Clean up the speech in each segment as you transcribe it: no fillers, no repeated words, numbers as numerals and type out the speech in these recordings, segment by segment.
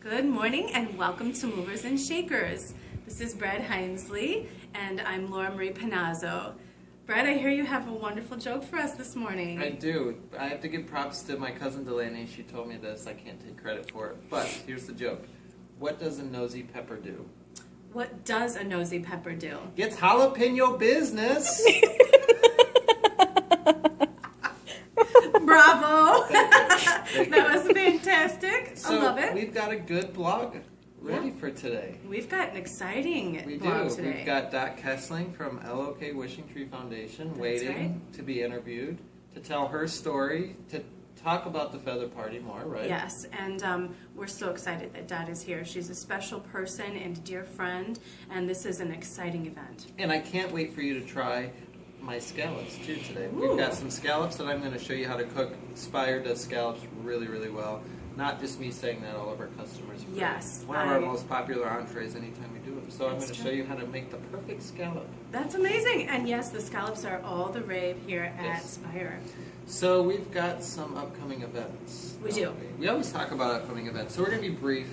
Good morning and welcome to Movers and Shakers. This is Brad Hinesley and I'm Laura Marie Panazzo. Brad, I hear you have a wonderful joke for us this morning. I do. I have to give props to my cousin Delaney. She told me this. I can't take credit for it. But here's the joke. What does a nosy pepper do? What does a nosy pepper do? Gets jalapeno business. Bravo! Thank you. That was fantastic. So I love it. We've got a good blog ready for today. We've got an exciting We blog do. today. We've got Dot Kesling from LOK Wishing Tree Foundation That's waiting right. to be interviewed, to tell her story, to talk about the feather party more, right? Yes, and we're so excited that Dot is here. She's a special person and a dear friend, and this is an exciting event. And I can't wait for you to try my scallops too today. Ooh. We've got some scallops that I'm going to show you how to cook. Spire does scallops really, really well. Not just me saying that, all of our customers agree. Yes, One of our most popular entrees anytime we do them. So I'm That's going to true. show you how to make the perfect scallop. That's amazing. And yes, the scallops are all the rave here at Yes. Spire. So we've got some upcoming events. We do. We always talk about upcoming events. So we're going to be brief.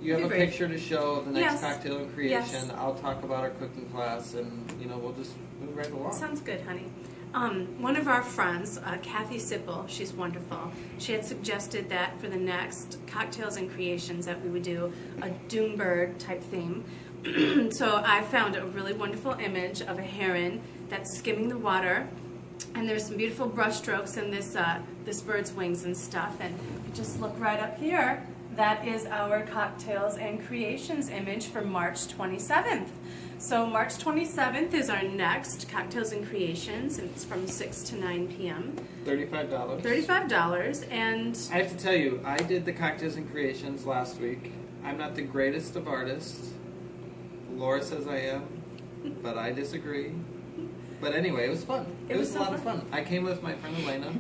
You have Be a brief. picture to show of the next Yes. cocktail and creation. Yes. I'll talk about our cooking class, and we'll just move right along. Sounds good, honey. One of our friends, Kathy Sipple, she's wonderful. She had suggested that for the next cocktails and creations that we would do a Doombird type theme. So I found a really wonderful image of a heron that's skimming the water, and there's some beautiful brush strokes in this bird's wings and stuff. And if you just look right up here, that is our cocktails and creations image for March 27th. So March 27th is our next cocktails and creations, and it's from 6 to 9 p.m. $35. $35, and I have to tell you, I did the cocktails and creations last week. I'm not the greatest of artists. Laura says I am, but I disagree. But anyway, it was fun. It was a so lot of fun. I came with my friend Elena,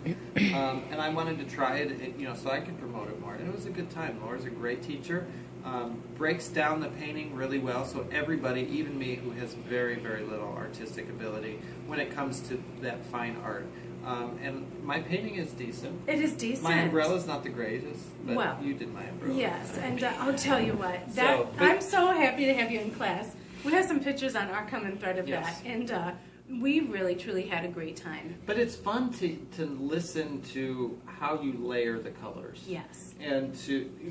and I wanted to try it, so I could promote it more. And it was a good time. Laura's a great teacher. Breaks down the painting really well, so everybody, even me, who has very, very little artistic ability when it comes to that fine art. And my painting is decent. it is decent. My umbrella's not the greatest, but Well, you did my umbrella. Yes, and I'll tell you what, So, but- I'm so happy to have you in class. We have some pictures on our common thread of Yes. that, and we really, truly had a great time. But it's fun to listen to how you layer the colors. Yes. And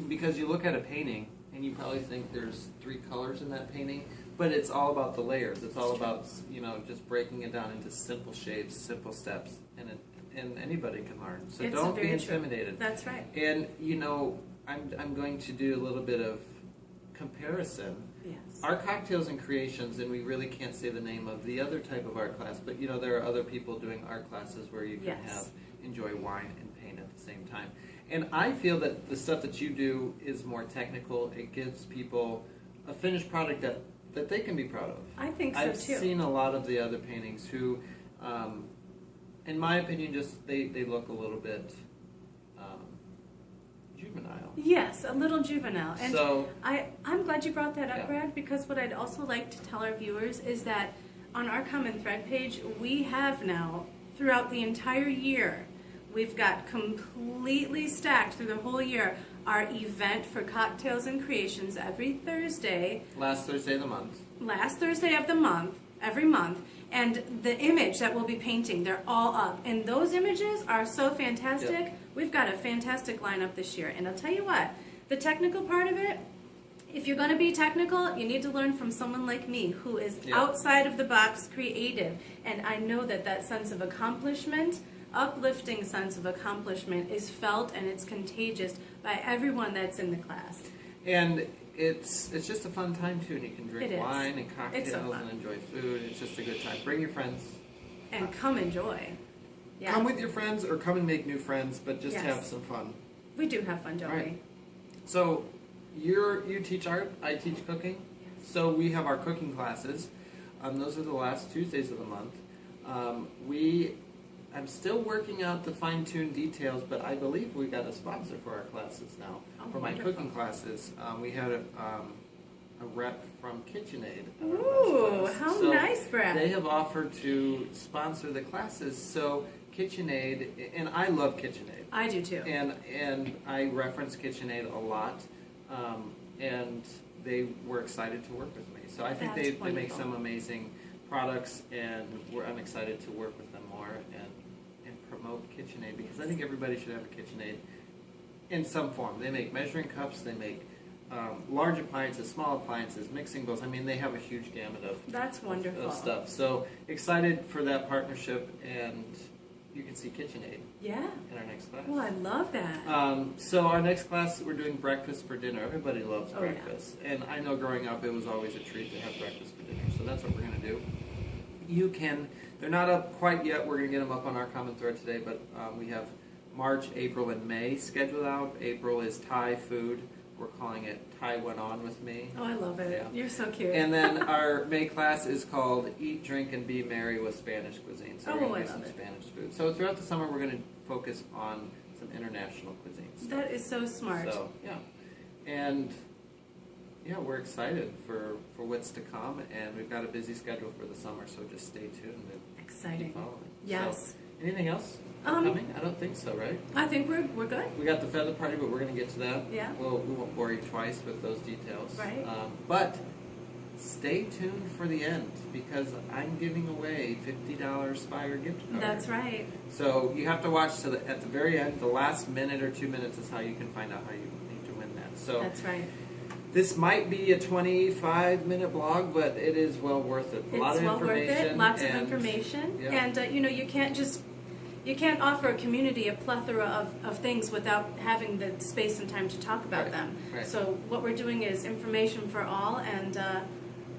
because you look at a painting and you probably think there's 3 colors in that painting, but it's all about the layers. It's all about just breaking it down into simple shapes, simple steps, and anybody can learn. So It's don't be very true. intimidated. That's right. And I'm going to do a little bit of comparison. Yes. Our cocktails and creations, and we really can't say the name of the other type of art class, but there are other people doing art classes where you can Yes. enjoy wine and paint at the same time. And I feel that the stuff that you do is more technical. It gives people a finished product that they can be proud of. I think so I've too. seen a lot of the other paintings who, in my opinion, just they look a little bit juvenile. Yes, a little juvenile. And So- I'm glad you brought that up, Yeah. Brad, because what I'd also like to tell our viewers is that on our Common Thread page, we have now, throughout the entire year, we've got completely stacked through the whole year our event for cocktails and creations every Thursday, Last Thursday of the month. last Thursday of the month, every month, and the image that we'll be painting, they're all up. And those images are so fantastic. Yep. We've got a fantastic lineup this year. And I'll tell you what, the technical part of it, if you're going to be technical, you need to learn from someone like me who is Yep. outside of the box creative. And I know that sense of accomplishment, uplifting sense of accomplishment is felt and it's contagious by everyone that's in the class. And it's just a fun time too, and you can drink It is. wine and It's cocktails so fun. and enjoy food. It's just a good time. Bring your friends. And come enjoy. Yeah. Come with your friends or come and make new friends, but just Yes. have some fun. We do have fun, don't Right. So you teach art, I teach cooking. So we have our cooking classes. Those are the last Tuesdays of the month. I'm still working out the fine-tuned details, but I believe we got a sponsor for our classes now. Oh, for my wonderful. cooking classes, we had a rep from KitchenAid. at our Ooh, last class. how So nice, Brad. They have offered to sponsor the classes. So KitchenAid, and I love KitchenAid. I do too. And I reference KitchenAid a lot. and they were excited to work with me. So I think That's they make wonderful. some amazing products, and I'm excited to work with them more and promote KitchenAid, because I think everybody should have a KitchenAid in some form. They make measuring cups, they make large appliances, small appliances, mixing bowls. I mean, they have a huge gamut That's wonderful. of stuff. So excited for that partnership, and you can see KitchenAid Yeah. in our next class. Well, I love that. So our next class, we're doing breakfast for dinner. Everybody loves Oh, yeah. breakfast. And I know growing up, it was always a treat to have breakfast for dinner. So that's what we're going to do. You can, they're not up quite yet. We're going to get them up on our common thread today, but we have March, April, and May scheduled out. April is Thai food. We're calling it Thai Went On With Me. Oh, I love it. Yeah. You're so cute. And then our May class is called Eat, Drink, and Be Merry with Spanish Cuisine. So we're Oh, going I to do some love it. Spanish food. So throughout the summer, we're going to focus on some international cuisines. That is so smart. So, yeah. And, yeah, we're excited for what's to come. And we've got a busy schedule for the summer, so just stay tuned and Exciting. keep following. Yes. So, anything else Um, coming? I don't think so, right? I think we're good. We got the feather party, but we're going to get to that. Yeah. We won't bore you twice with those details. Right. But stay tuned for the end, because I'm giving away $50 Spire gift card. That's right. So you have to watch to at the very end. The last minute or 2 minutes is how you can find out how you need to win that. So That's right. this might be a 25-minute blog, but it is well worth it. A lot It's of well worth information. it. Lots of and- information. yeah. And, you can't offer a community a plethora of things without having the space and time to talk about Right, them. right. So what we're doing is information for all, and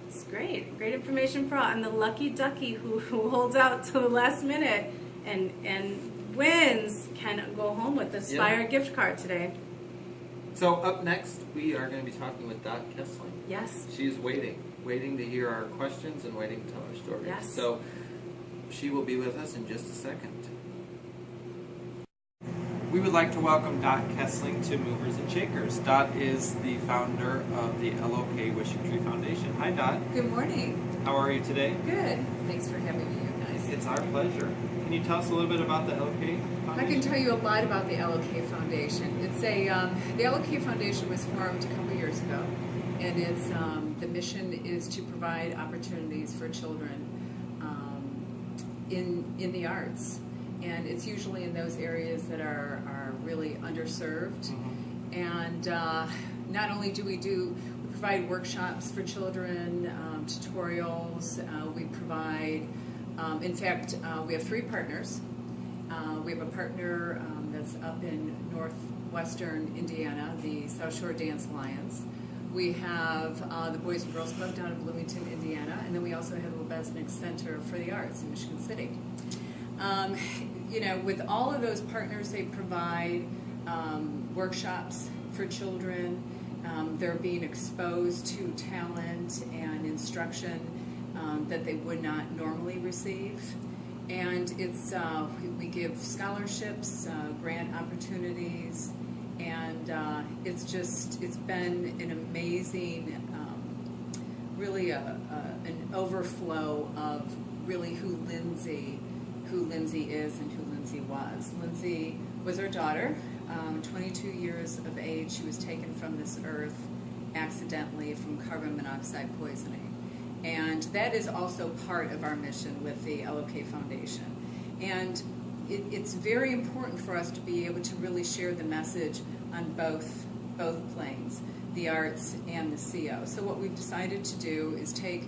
it's great. Great information for all. And the lucky ducky who holds out to the last minute and wins can go home with the Spire gift card today. So up next, we are going to be talking with Dot Kesling. Yes. She's waiting to hear our questions and waiting to tell our stories. Yes. So she will be with us in just a second. We would like to welcome Dot Kesling to Movers and Shakers. Dot is the founder of the LOK Wishing Tree Foundation. Hi, Dot. Good morning. How are you today? Good. Thanks for having me, you guys. It's our pleasure. Can you tell us a little bit about the LOK Foundation? I can tell you a lot about the LOK Foundation. It's the LOK Foundation was formed a couple years ago, and it's the mission is to provide opportunities for children in the arts, and it's usually in those areas that are really underserved. Mm-hmm. And not only do we provide workshops for children, tutorials. We provide, in fact, we have 3 partners. We have a partner that's up in northwestern Indiana, the South Shore Dance Alliance. We have the Boys and Girls Club down in Bloomington, Indiana, and then we also have the Lebesnick Center for the Arts in Michigan City. With all of those partners, they provide workshops for children. They're being exposed to talent and instruction that they would not normally receive. And it's we give scholarships, grant opportunities, and it's been an amazing, really an overflow of really who Lindsay is and who Lindsay was. Lindsay was our daughter, 22 years of age. She was taken from this earth accidentally from carbon monoxide poisoning. And that is also part of our mission with the LOK Foundation. And it's very important for us to be able to really share the message on both planes, the arts and the CO. So what we've decided to do is take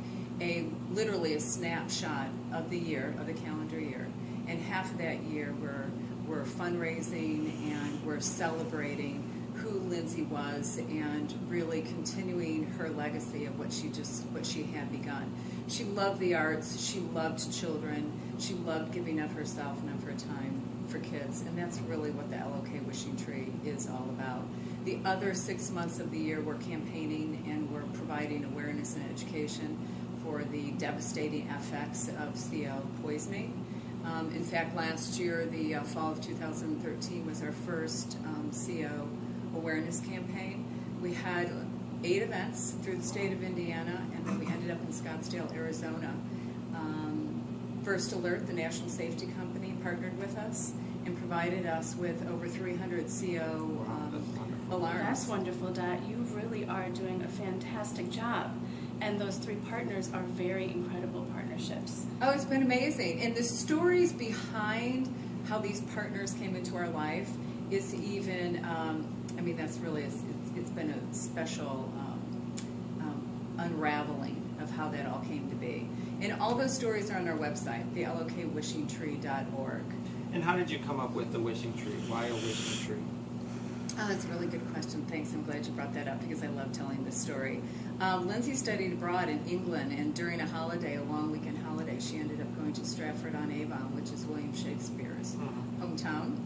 literally a snapshot of the year, of the calendar year, and half of that year we're fundraising and we're celebrating who Lindsay was and really continuing her legacy of what she had begun. She loved the arts, she loved children, she loved giving of herself and of her time for kids, and that's really what the LOK Wishing Tree is all about. The other 6 months of the year we're campaigning and we're providing awareness and education for the devastating effects of CO poisoning. In fact, last year, the fall of 2013 was our first CO awareness campaign. We had 8 events through the state of Indiana, and then we ended up in Scottsdale, Arizona. First Alert, the national safety company, partnered with us and provided us with over 300 CO alarms. That's wonderful, Dot. You really are doing a fantastic job. And those 3 partners are very incredible partnerships. Oh, it's been amazing. And the stories behind how these partners came into our life is even, I mean, that's really, it's been a special unraveling of how that all came to be. And all those stories are on our website, the LOKWishingTree.org. And how did you come up with the wishing tree? Why a wishing tree? Oh, that's a really good question. Thanks. I'm glad you brought that up because I love telling this story. Lindsay studied abroad in England, and during a holiday, a long weekend holiday, she ended up going to Stratford-on-Avon, which is William Shakespeare's hometown.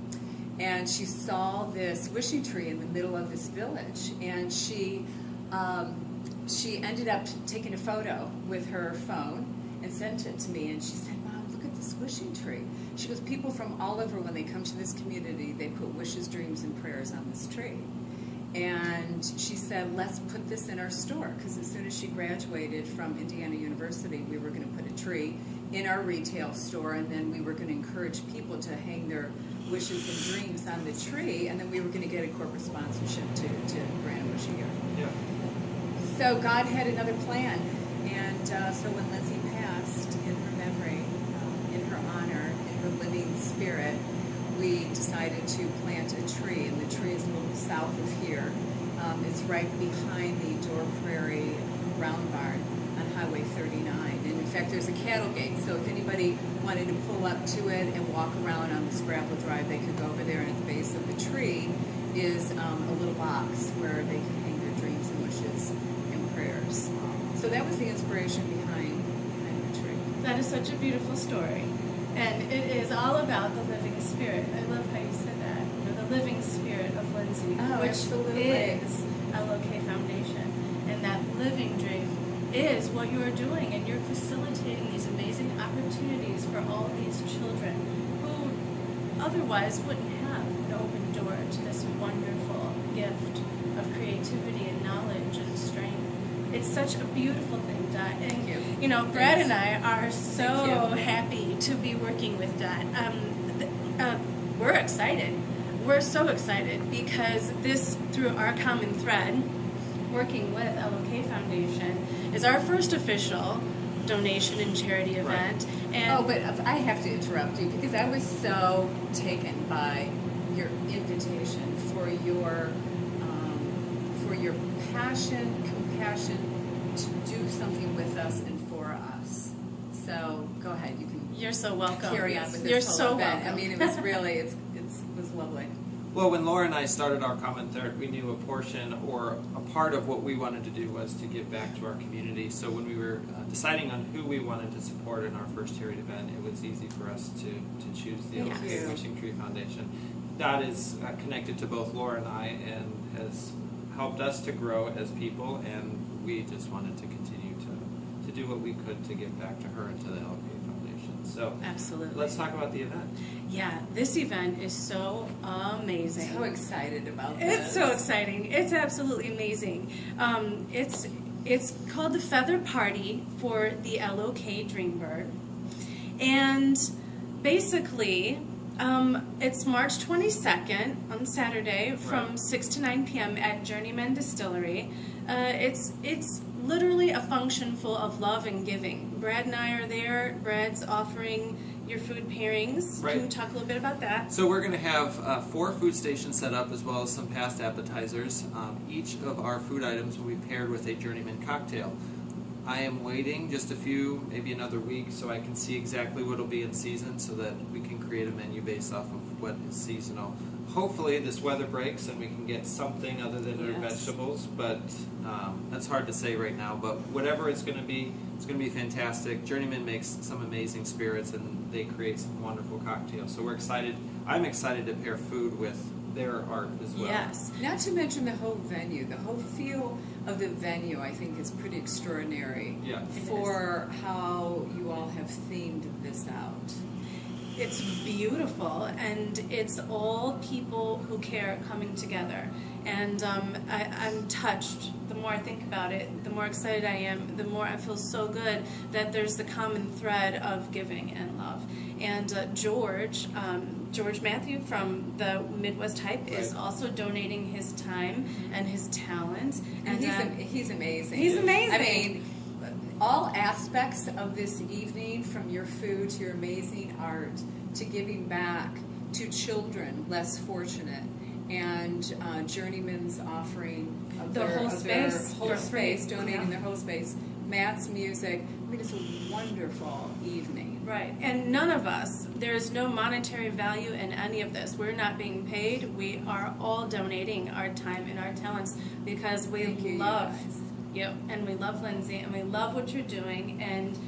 And she saw this wishing tree in the middle of this village, and she ended up taking a photo with her phone and sent it to me, and she said, "Mom, look at this wishing tree." She goes, "People from all over, when they come to this community, they put wishes, dreams, and prayers on this tree." And she said, "Let's put this in our store," because as soon as she graduated from Indiana University, we were going to put a tree in our retail store, and then we were going to encourage people to hang their wishes and dreams on the tree, and then we were going to get a corporate sponsorship to grant a wish a year. Yeah. So God had another plan, and so when Lindsay passed, in her memory, in her honor, in her living spirit, we decided to plant a tree, and the tree is a little south of here. It's right behind the Door Prairie Round Barn on Highway 39. And in fact, there's a cattle gate, so if anybody wanted to pull up to it and walk around on this gravel drive, they could go over there, and at the base of the tree is a little box where they could hang their dreams and wishes and prayers. So that was the inspiration behind the tree. That is such a beautiful story. And it is all about the living spirit. I love how you said that. You know, the living spirit of Lindsay, Oh, which absolutely. is LOK Foundation. And that living dream is what you are doing, and you're facilitating these amazing opportunities for all these children who otherwise wouldn't have an open door to this wonderful gift of creativity and knowledge and strength. It's such a beautiful thing, Dot. And, Thank you. you know, Brad Thanks. and I are so Thank you. happy to be working with Dot. We're excited. We're so excited because this, through our common thread, working with LOK Foundation, is our first official donation and charity event. And Oh, but I have to interrupt you because I was so taken by your invitation for your passion, compassion to do something with us and for us. So go ahead, you can you're so welcome. carry on with this You're whole so event. welcome. I mean, it was really, it was lovely. Well, when Laura and I started our Common Thread, we knew a portion or a part of what we wanted to do was to give back to our community. So when we were deciding on who we wanted to support in our first charity event, it was easy for us to choose the Thank LOK you. Wishing Tree Foundation. That is connected to both Laura and I and has helped us to grow as people, and we just wanted to continue to do what we could to give back to her and to the LOK Foundation. So Absolutely. let's talk about the event. Yeah, this event is so amazing. So excited about this. It's so exciting. It's absolutely amazing. It's called the Feather Party for the LOK Dreambird. And basically, it's March 22nd on Saturday from Right. 6 to 9 p.m. at Journeyman Distillery. It's literally a function full of love and giving. Brad and I are there. Brad's offering your food pairings. Right. Can you talk a little bit about that? So we're going to have 4 food stations set up as well as some past appetizers. Each of our food items will be paired with a Journeyman cocktail. I am waiting just a few, maybe another week, so I can see exactly what will be in season so that we can create a menu based off of what is seasonal. Hopefully this weather breaks and we can get something other than our Yes. vegetables, but that's hard to say right now. But whatever it's going to be fantastic. Journeyman makes some amazing spirits and they create some wonderful cocktails. So we're excited. I'm excited to pair food with their art as well. Yes. Not to mention the whole venue. The whole feel of the venue, I think, is pretty extraordinary Yeah. for how you all have themed this out. It's beautiful, and it's all people who care coming together. And I'm touched. The more I think about it, the more excited I am, the more I feel so good that there's the common thread of giving and love. And George Matthew from the Midwest Hype is Right. also donating his time and his talent. And he's amazing. He's amazing. I mean, all aspects of this evening, from your food to your amazing art to giving back to children less fortunate, and Journeyman's offering of The their, whole of their space whole for space, free. donating Yeah. their whole space, Matt's music. I mean, it's a wonderful evening. Right, and none of us, there's no monetary value in any of this. We're not being paid. We are all donating our time and our talents because we Thank you, you love guys. you, and we love Lindsay, and we love what you're doing, and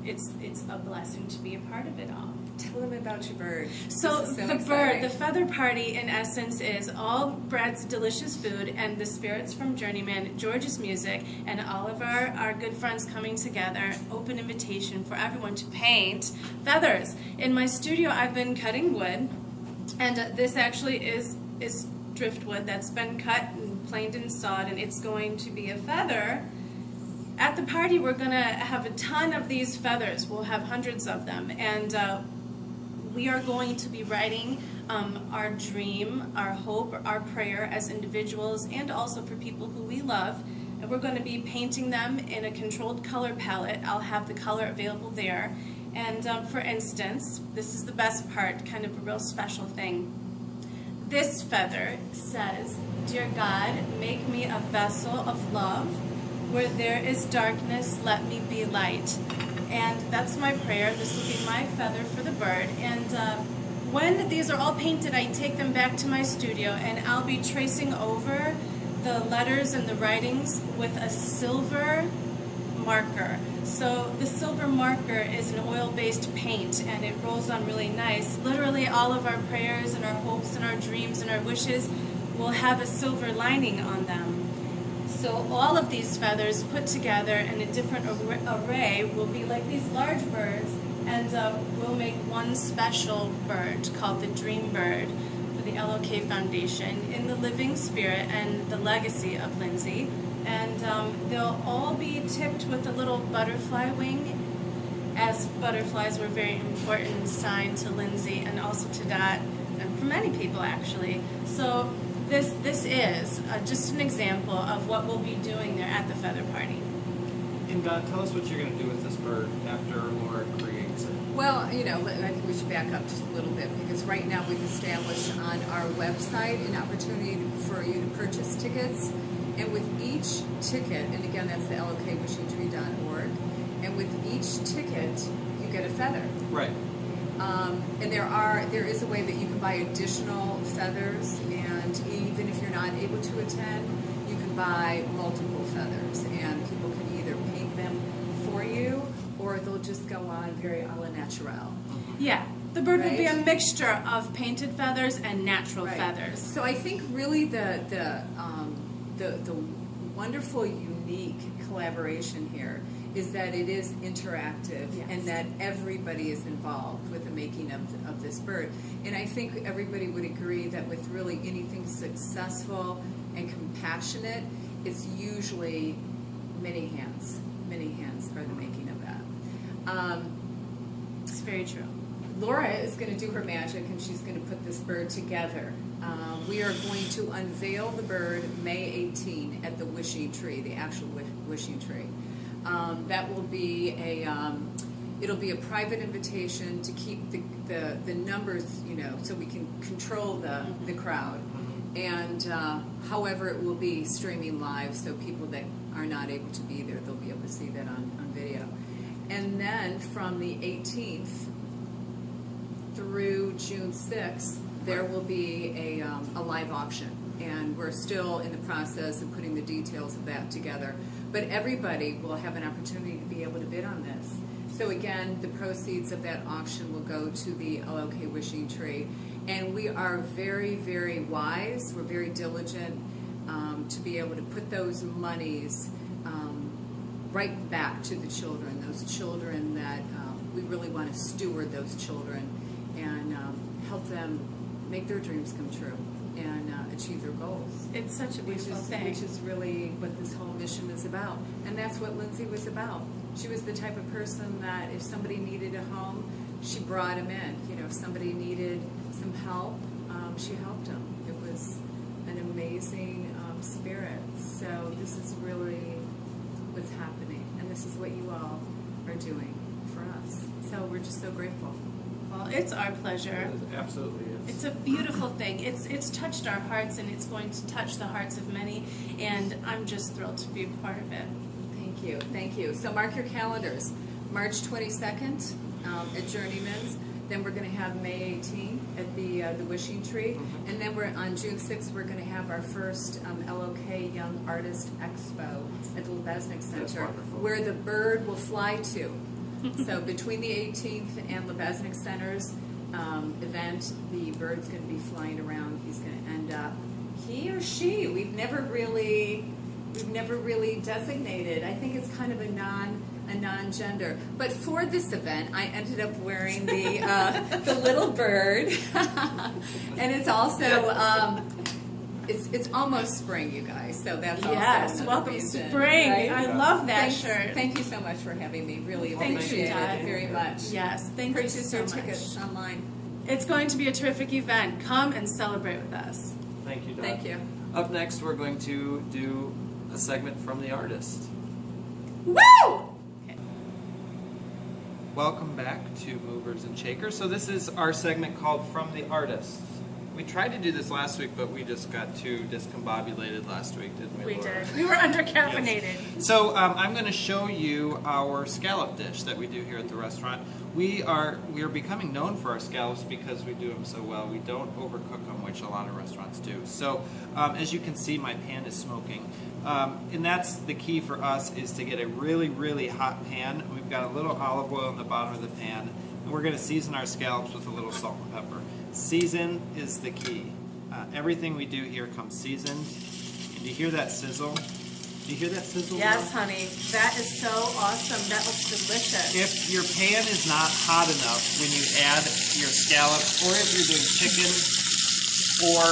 it's a blessing to be a part of it all. Tell them about your bird. So This is the exciting. bird, the feather party, in essence, is all Brad's delicious food and the spirits from Journeyman, George's music, and all of our good friends coming together. Open invitation for everyone to paint feathers. In my studio, I've been cutting wood, and this actually is driftwood that's been cut and planed and sawed, and it's going to be a feather. At the party, we're going to have a ton of these feathers. We'll have hundreds of them, and we are going to be writing our dream, our hope, our prayer as individuals, and also for people who we love. And we're going to be painting them in a controlled color palette. I'll have the color available there. And for instance, this is the best part, kind of a real special thing. This feather says, "Dear God, make me a vessel of love. Where there is darkness, let me be light." And that's my prayer. This will be my feather for the bird. And when these are all painted, I take them back to my studio, and I'll be tracing over the letters and the writings with a silver marker. So the silver marker is an oil-based paint, and it rolls on really nice. Literally all of our prayers and our hopes and our dreams and our wishes will have a silver lining on them. So all of these feathers put together in a different array will be like these large birds, and we'll make one special bird called the Dream Bird for the LOK Foundation in the living spirit and the legacy of Lindsay. And they'll all be tipped with a little butterfly wing, as butterflies were a very important sign to Lindsay and also to Dot, and for many people actually. So this is just an example of what we'll be doing there at the feather party. And Dot, tell us what you're going to do with this bird after Laura creates it. Well, I think we should back up just a little bit, because right now we've established on our website an opportunity for you to purchase tickets. And with each ticket, and again, that's the LOKWishingTree.org, and with each ticket, you get a feather. Right. And there is a way that you can buy additional feathers, and even if you're not able to attend, you can buy multiple feathers, and people can either paint them for you, or they'll just go on very a la naturel. Yeah, the bird will be a Right. mixture of painted feathers and natural Right. feathers. So I think really the wonderful, unique collaboration here is that it is interactive, Yes. and that everybody is involved with the making of this bird. And I think everybody would agree that with really anything successful and compassionate, it's usually many hands. Many hands are the making of that. It's very true. Laura is going to do her magic, and she's going to put this bird together. We are going to unveil the bird May 18 at the Wishing Tree, the actual Wishing Tree. That will be it'll be a private invitation to keep the numbers, so we can control the crowd. And however, it will be streaming live, so people that are not able to be there, they'll be able to see that on video. And then from the 18th through June 6th, there will be a live auction, and we're still in the process of putting the details of that together. But everybody will have an opportunity to be able to bid on this. So again, the proceeds of that auction will go to the LOK Wishing Tree, and we are very, very wise. We're very diligent to be able to put those monies right back to the children, those children that we really want to steward those children and help them make their dreams come true. and achieve their goals. It's such a beautiful thing. Which is really what this whole mission is about. And that's what Lindsay was about. She was the type of person that if somebody needed a home, she brought them in. You know, if somebody needed some help, she helped them. It was an amazing spirit. So this is really what's happening. And this is what you all are doing for us. So we're just so grateful. Well, it's our pleasure. It absolutely is. It's a beautiful thing. It's touched our hearts, and it's going to touch the hearts of many, and I'm just thrilled to be a part of it. Thank you. Thank you. So mark your calendars. March 22nd at Journeyman's. Then we're going to have May 18th at the Wishing Tree. And then we're on June 6th, we're going to have our first LOK Young Artist Expo at the Lebesnick Center, where the bird will fly to. So between the 18th and Lebesnick Center's event, the bird's going to be flying around. He's going to end up, he or she, we've never really designated. I think it's kind of a non-gender. But for this event, I ended up wearing the little bird, and it's also it's almost spring, you guys. So that's Yes, also welcome reason, spring. right? I love that shirt. Thank you so much for having me. Really Thank you, appreciate Dot. it very much. Yes, thank you Purchase so your much. tickets online. It's going to be a terrific event. Come and celebrate with us. Thank you, Dot. Thank you. Up next, we're going to do a segment from the artist. Woo! Welcome back to Movers and Shakers. So this is our segment called From the Artist. We tried to do this last week, but we just got too discombobulated last week, didn't we, We Laura? did. We were undercaffeinated. So I'm going to show you our scallop dish that we do here at the restaurant. We are becoming known for our scallops because we do them so well. We don't overcook them, which a lot of restaurants do. So as you can see, my pan is smoking. And that's the key for us, is to get a really, really hot pan. We've got a little olive oil in the bottom of the pan. And we're going to season our scallops with a little salt and pepper. Season is the key. Everything we do here comes seasoned. And do you hear that sizzle? Do you hear that sizzle? Yes, honey. That is so awesome. That looks delicious. If your pan is not hot enough when you add your scallops, or if you're doing chicken or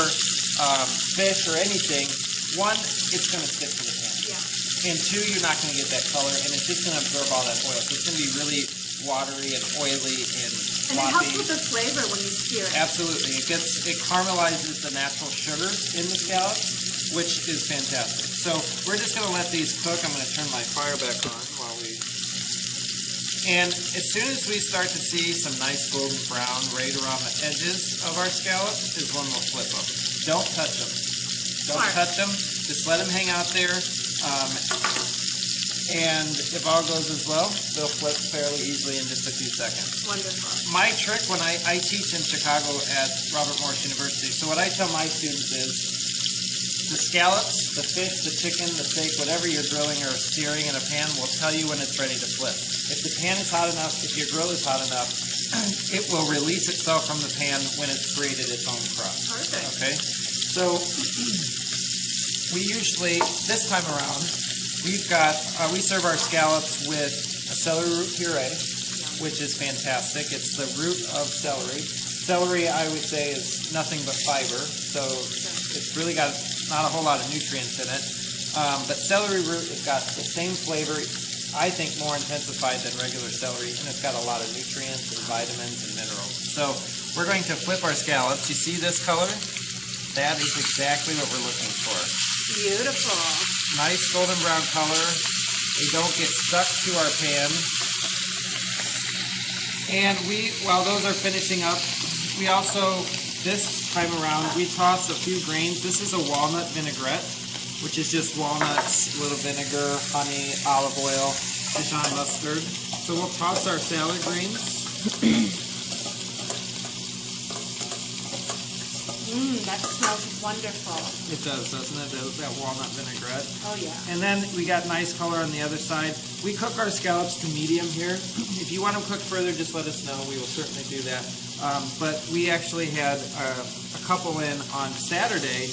fish or anything, one, it's going to stick to the pan. Yeah. And two, you're not going to get that color, and it's just going to absorb all that oil. So it's going to be really watery and oily and And it helps with the flavor when you sear it. Absolutely. It caramelizes the natural sugar in the scallops, which is fantastic. So we're just going to let these cook. I'm going to turn my fire back on while we... And as soon as we start to see some nice golden brown right around the edges of our scallops is when we'll flip them. Don't touch them. Don't Smart. touch them. Just let them hang out there. And if all goes as well, they'll flip fairly easily in just a few seconds. Wonderful. My trick when I teach in Chicago at Robert Morris University, so what I tell my students is the scallops, the fish, the chicken, the steak, whatever you're grilling or searing in a pan will tell you when it's ready to flip. If the pan is hot enough, if your grill is hot enough, it will release itself from the pan when it's created its own crust. Perfect. Okay? So we usually, this time around, we serve our scallops with a celery root puree, which is fantastic. It's the root of celery. Celery, I would say, is nothing but fiber, so it's really got not a whole lot of nutrients in it. But celery root has got the same flavor, I think more intensified than regular celery, and it's got a lot of nutrients and vitamins and minerals. So we're going to flip our scallops. You see this color? That is exactly what we're looking for. Beautiful. Nice golden brown color. They don't get stuck to our pan. And while those are finishing up, we also, this time around, we toss a few grains. This is a walnut vinaigrette, which is just walnuts, a little vinegar, honey, olive oil, Dijon mustard. So we'll toss our salad greens. That smells wonderful. It does, doesn't it? That walnut vinaigrette. Oh, yeah. And then we got nice color on the other side. We cook our scallops to medium here. If you want them cooked further, just let us know. We will certainly do that. But we actually had a couple in on Saturday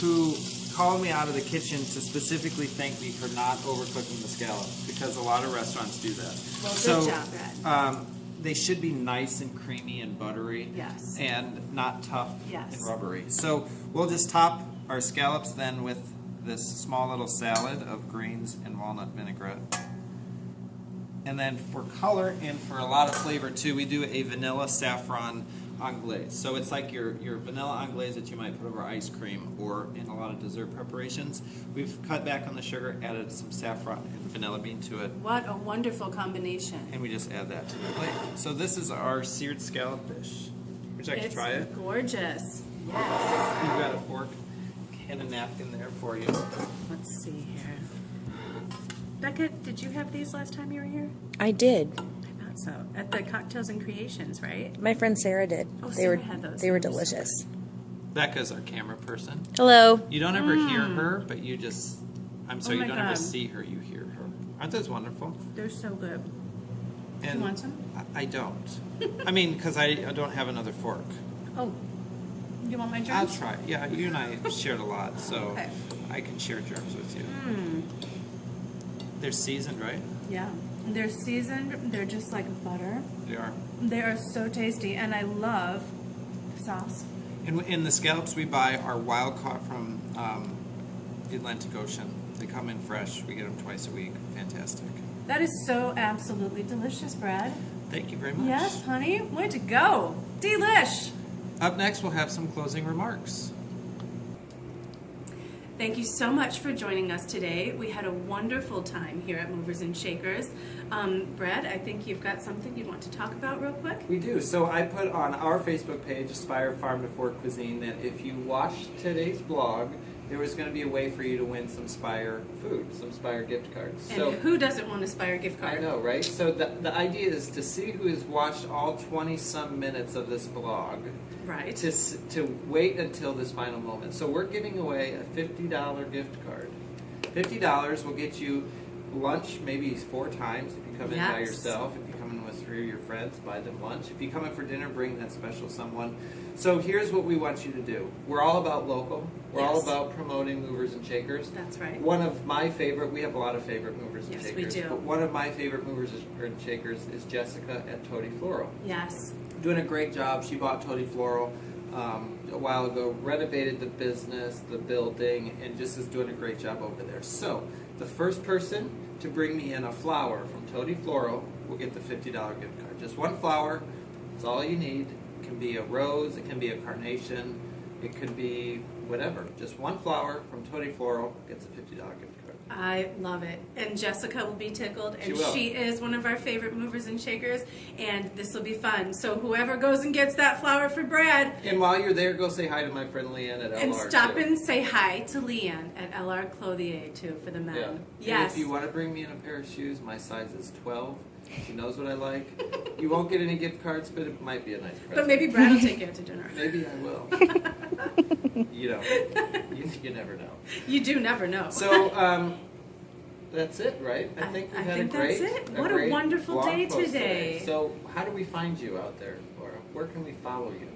who called me out of the kitchen to specifically thank me for not overcooking the scallops, because a lot of restaurants do that. Well, good job, Brad. they should be nice and creamy and buttery. Yes. And not tough Yes. and rubbery. So we'll just top our scallops then with this small little salad of greens and walnut vinaigrette. And then for color and for a lot of flavor too, we do a vanilla saffron anglaise. So it's like your vanilla anglaise that you might put over ice cream or in a lot of dessert preparations. We've cut back on the sugar, added some saffron and vanilla bean to it, What a wonderful combination. and we just add that to the plate. So this is our seared scallop dish. Would you like to try it? It's gorgeous. Yes. We've got a fork and a napkin there for you. Let's see here. Becca, did you have these last time you were here? I did. I thought so. At the Cocktails and Creations, right? My friend Sarah did. Oh, they Sarah were had those. they were They were so delicious. Becca's our camera person. Hello. You don't ever hear her, but you just, I'm sorry, Oh you my don't ever God. see her, you hear her. Aren't those wonderful? They're so good. And want some? I don't. I mean, because I don't have another fork. Oh, you want my I'll germs? try. Yeah, you and I shared a lot, so Okay. I can share germs with you. They're seasoned, right? Yeah. They're seasoned. They're just like butter. They are. They are so tasty, and I love the sauce. In the scallops we buy are wild caught from the Atlantic Ocean. They come in fresh. We get them twice a week. Fantastic. That is so absolutely delicious, Brad. Thank you very much. Yes, honey. Way to go. Delish. Up next, we'll have some closing remarks. Thank you so much for joining us today. We had a wonderful time here at Movers and Shakers. Brad, I think you've got something you want to talk about real quick. We do. So I put on our Facebook page, Aspire Farm to Fork Cuisine, that if you watched today's blog, there was going to be a way for you to win some Spire food, some Spire gift cards. And So who doesn't want a Spire gift card? I know, right? So the idea is to see who has watched all 20-some minutes of this blog, Right. to wait until this final moment. So we're giving away a $50 gift card. $50 will get you lunch maybe 4 times if you come in by Yes. yourself. If you come in with 3 of your friends, buy them lunch. If you come in for dinner, bring that special someone. So here's what we want you to do. We're all about local. We're all Yes. about promoting Movers and Shakers. That's right. One of my favorite, we have a lot of favorite Movers and Yes, we Shakers. do. But one of my favorite Movers and Shakers is Jessica at Toady Floral. Yes. Doing a great job. She bought Toady Floral a while ago, renovated the business, the building, and just is doing a great job over there. So the first person to bring me in a flower from Toady Floral will get the $50 gift card. Just one flower. That's all you need. It can be a rose. It can be a carnation. It could be whatever. Just one flower from Toady Floral gets a $50 gift card. I love it. And Jessica will be tickled. She And will. she is one of our favorite Movers and Shakers. And this will be fun. So whoever goes and gets that flower for Brad, And while you're there, go say hi to my friend Leanne at LR. and stop too. and say hi to Leanne at LR Clothier too for the men. Yeah. And Yes. if you want to bring me in a pair of shoes, my size is 12. She knows what I like. You won't get any gift cards, but it might be a nice present. But maybe Brad will take you out to dinner. Maybe I will. You know, you never know. You do never know. So that's it, right? I think we I had think a great. that's it. What a great wonderful blog day post today. So how do we find you out there, Laura? Where can we follow you?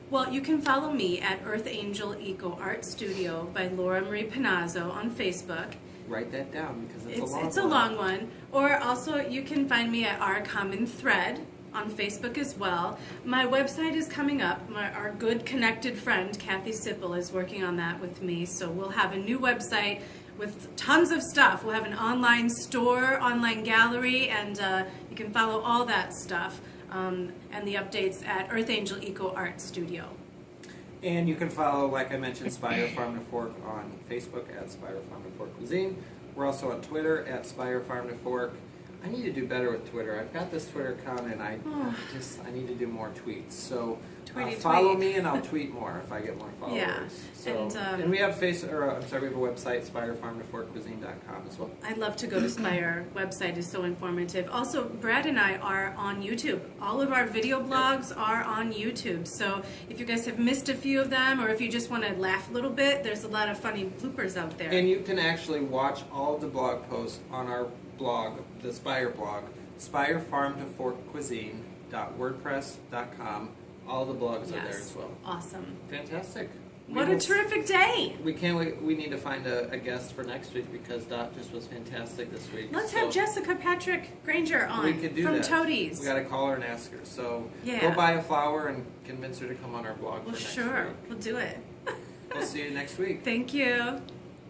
Well, you can follow me at Earth Angel Eco Art Studio by Laura Marie Panazzo on Facebook. Write that down because it's a long one. It's a long one. Or also you can find me at Our Common Thread on Facebook as well. My website is coming up. Our good connected friend Kathy Sipple is working on that with me. So we'll have a new website with tons of stuff. We'll have an online store, online gallery, and you can follow all that stuff and the updates at Earth Angel Eco Art Studio. And you can follow, like I mentioned, Spire Farm to Fork on Facebook at Spire Farm to Fork Cuisine. We're also on Twitter at Spire Farm to Fork. I need to do better with Twitter. I've got this Twitter account, and I need to do more tweets. So follow tweet. me, and I'll tweet more if I get more followers. Yeah. So, And, we have we have a website, spirefarmtoforkcuisine.com as well. I'd love to go to Spire. Website is so informative. Also, Brad and I are on YouTube. All of our video blogs are on YouTube. So if you guys have missed a few of them, or if you just want to laugh a little bit, there's a lot of funny bloopers out there. And you can actually watch all of the blog posts on our blog, the Spire blog, spirefarmtoforkcuisine.wordpress.com. All the blogs are there as well. Awesome. Fantastic. What a terrific day! We can't wait. We need to find a guest for next week because Dot just was fantastic this week. Let's So have Jessica Patrick Granger on we could do from that. Toadies. We got to call her and ask her. So Yeah. go buy a flower and convince her to come on our blog Well, for next sure, week. we'll do it. We'll see you next week. Thank you.